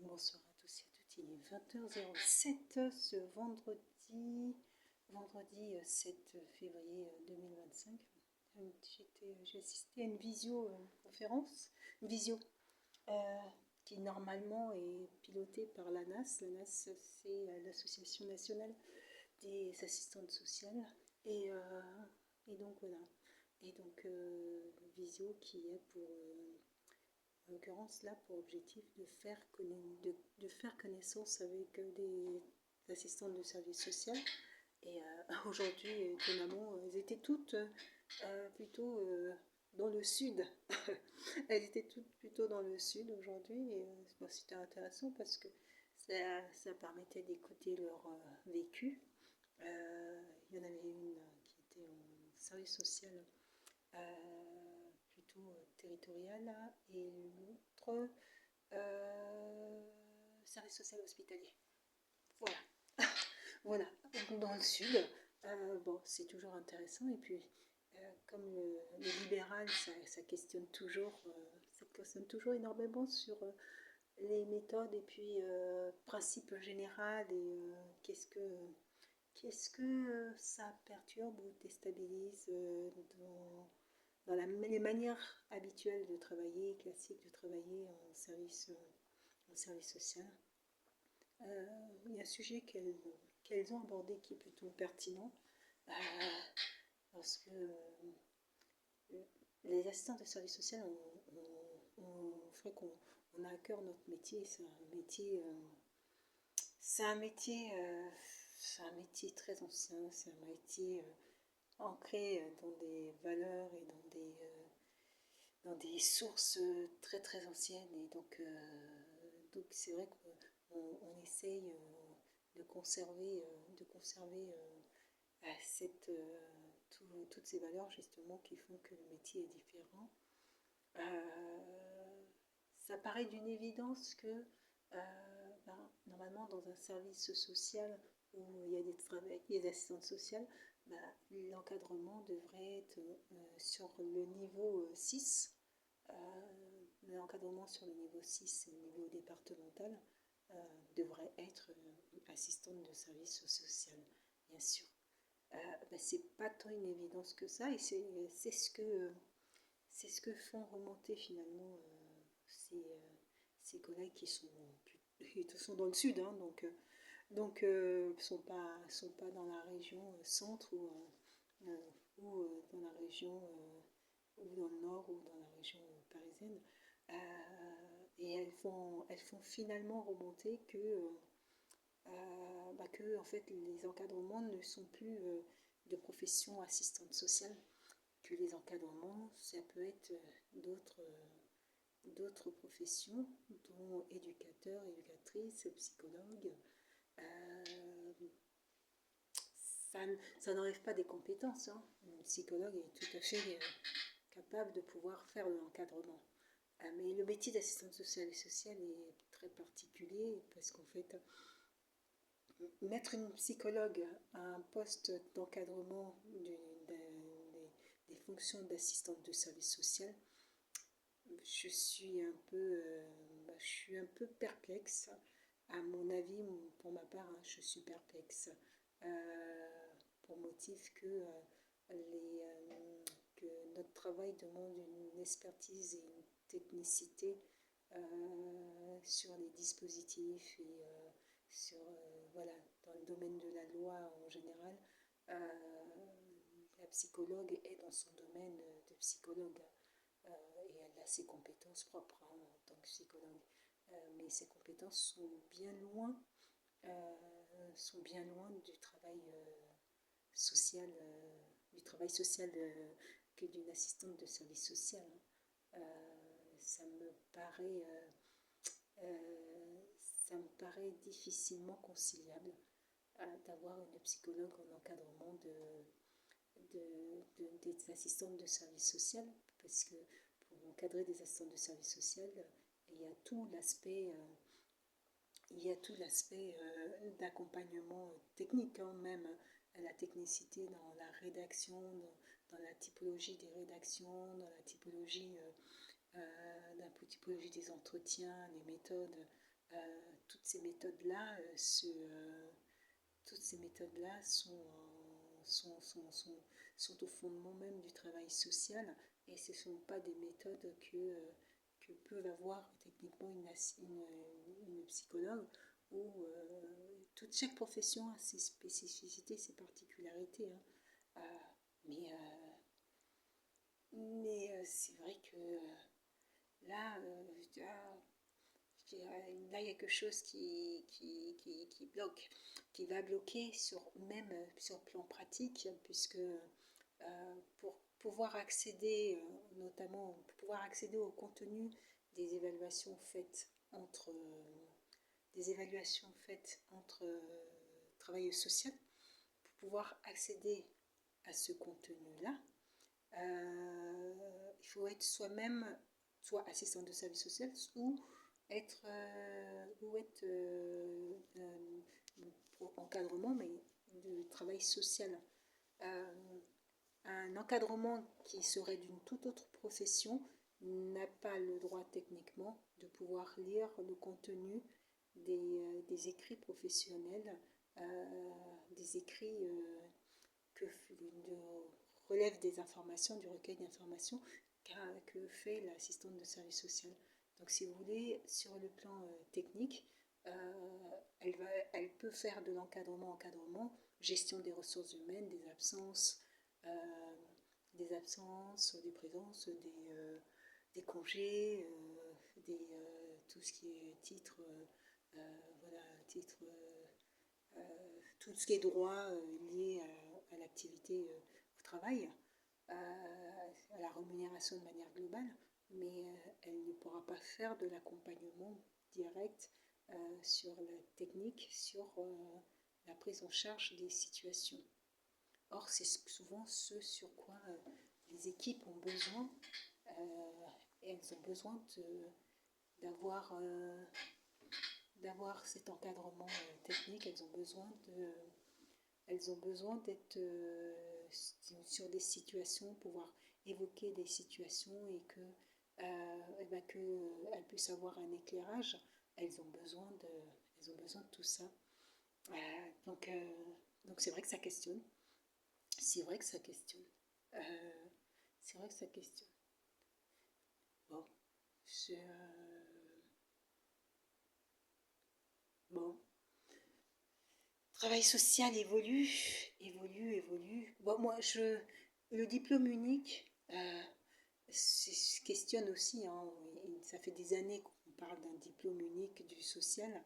Bonsoir à tous et à toutes, il est 20h07 ce vendredi 7 février 2025. J'ai assisté à une visioconférence, qui normalement est pilotée par l'ANAS. L'ANAS, c'est l'Association nationale des assistantes sociales. Et donc voilà. Et donc visio qui est pour en l'occurrence là pour objectif de faire connaissance avec des assistantes de service social. Et aujourd'hui, étonnamment, elles étaient toutes plutôt dans le sud. Elles étaient toutes plutôt dans le sud aujourd'hui. Et c'était intéressant parce que ça permettait d'écouter leur vécu. Il y en avait une qui était en service social plutôt territorial et l'autre service social hospitalier. Voilà. Voilà, dans le sud. Bon, c'est toujours intéressant. Et puis, comme le libéral, ça questionne toujours énormément sur les méthodes et puis principes généraux et qu'est-ce que ça perturbe ou déstabilise dans les manières habituelles de travailler, classiques de travailler en service social. Il y a un sujet qu'elles ont abordé qui est plutôt pertinent, parce que les assistants de service social, on a à cœur notre métier. C'est un métier très ancien, c'est un métier ancré dans des valeurs et dans des sources très très anciennes. Et donc c'est vrai qu'on essaye de conserver toutes ces valeurs justement qui font que le métier est différent. Ça paraît d'une évidence que normalement dans un service social où il y a des assistantes sociales, l'encadrement devrait être sur le niveau 6. L'encadrement sur le niveau 6, c'est le niveau départemental, devrait être assistante de service social, bien sûr. C'est pas tant une évidence que ça, et c'est ce que font remonter finalement ces collègues qui sont dans le sud, hein, donc sont pas dans la région centre ou dans la région ou dans le nord ou dans la région parisienne. Et elles font finalement remonter que en fait les encadrements ne sont plus de profession assistante sociale, que les encadrements ça peut être d'autres professions, dont éducateurs, éducatrices, psychologues. Ça n'enlève pas des compétences, hein. Un psychologue est tout à fait capable de pouvoir faire l'encadrement. Mais le métier d'assistante sociale et sociale est très particulier parce qu'en fait, mettre une psychologue à un poste d'encadrement des fonctions d'assistante de service social, je suis un peu perplexe. À mon avis, pour ma part, hein, je suis perplexe pour motif que notre travail demande une expertise et une technicité sur les dispositifs et voilà, dans le domaine de la loi en général. La psychologue est dans son domaine de psychologue et elle a ses compétences propres, hein, en tant que psychologue. Mais ces compétences sont bien loin du travail social, que d'une assistante de service social. Ça me paraît difficilement conciliable d'avoir une psychologue en encadrement des assistantes de service social, parce que pour encadrer des assistantes de service social, il y a tout l'aspect d'accompagnement technique, hein, même la technicité dans la rédaction, dans la typologie des rédactions, dans la typologie des entretiens, les méthodes toutes ces méthodes-là sont au fondement même du travail social, et ce ne sont pas des méthodes que peuvent avoir techniquement une psychologue, où chaque profession a ses spécificités, ses particularités, hein. Mais c'est vrai que là, là, il y a quelque chose qui bloque, qui va bloquer même sur le plan pratique, puisque pour pouvoir accéder, notamment pour pouvoir accéder au contenu des évaluations faites entre, travailleuses sociales, pour pouvoir accéder à ce contenu-là, il faut être soi-même soit assistant de service social ou être encadrement, mais de travail social. Un encadrement qui serait d'une toute autre profession n'a pas le droit techniquement de pouvoir lire le contenu des écrits professionnels, des écrits que relève des informations, du recueil d'informations que fait l'assistante de service social. Donc si vous voulez, sur le plan technique, elle peut faire de l'encadrement, gestion des ressources humaines, des absences, des présences, des congés, tout ce qui est titre, voilà, tout ce qui est droit lié à l'activité au travail, à la rémunération de manière globale, mais elle ne pourra pas faire de l'accompagnement direct sur la technique, sur la prise en charge des situations. Or, c'est souvent ce sur quoi les équipes ont besoin, et elles ont besoin d'avoir cet encadrement technique, elles ont besoin d'être sur des situations, pouvoir évoquer des situations, et qu'elles puissent avoir un éclairage. Elles ont besoin de tout ça. Donc c'est vrai que ça questionne. C'est vrai que ça questionne. Bon, bon. Travail social évolue. Bon, le diplôme unique, se questionne aussi, hein. Ça fait des années qu'on parle d'un diplôme unique du social.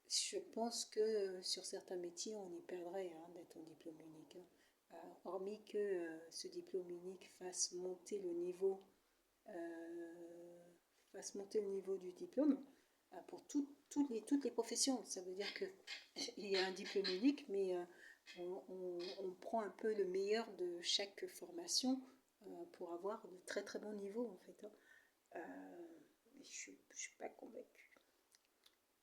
Je pense que sur certains métiers, on y perdrait, hein, d'être en diplôme unique, hein. Hormis que ce diplôme unique fasse monter le niveau du diplôme pour toutes les professions. Ça veut dire qu'il y a un diplôme unique, mais on prend un peu le meilleur de chaque formation pour avoir de très très bons niveaux, en fait, hein. Je ne suis pas convaincue.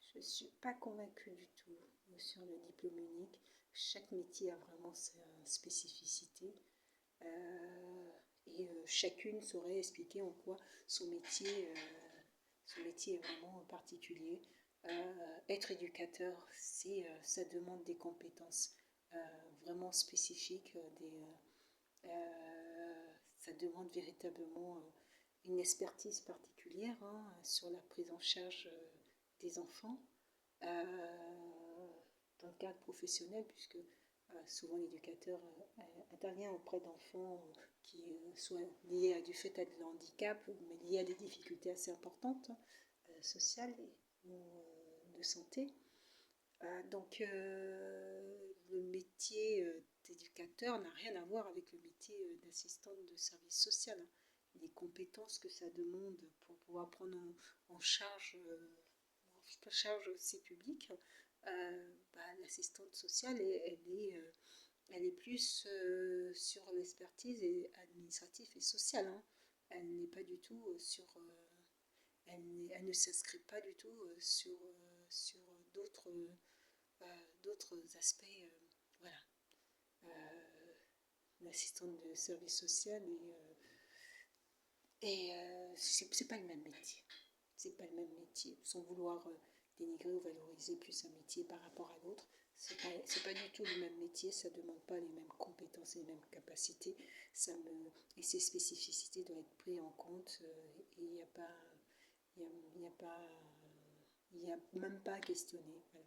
Je ne suis pas convaincue du tout sur le diplôme unique. Chaque métier a vraiment sa spécificité. Et chacune saurait expliquer en quoi son métier est vraiment particulier. Être éducateur, ça demande des compétences vraiment spécifiques, ça demande véritablement une expertise particulière, hein, sur la prise en charge des enfants dans le cadre professionnel, puisque souvent l'éducateur intervient auprès d'enfants qui soient liés du fait à de handicap, mais liés à des difficultés assez importantes sociales ou de santé. Donc le métier d'éducateur n'a rien à voir avec le métier d'assistante de service social. Les compétences que ça demande pour pouvoir prendre en charge ces publics, l'assistante sociale, elle est plus sur l'expertise administrative et sociale, hein. Elle n'est pas du tout elle ne s'inscrit pas du tout sur d'autres aspects. Voilà. L'assistante de service social, et c'est pas le même métier. c'est pas le même métier, sans vouloir dénigrer ou valoriser plus un métier par rapport à l'autre. C'est pas du tout le même métier, ça ne demande pas les mêmes compétences et les mêmes capacités. Et ces spécificités doivent être prises en compte. Et il n'y a pas, il y a pas, il y a même pas à questionner. Voilà.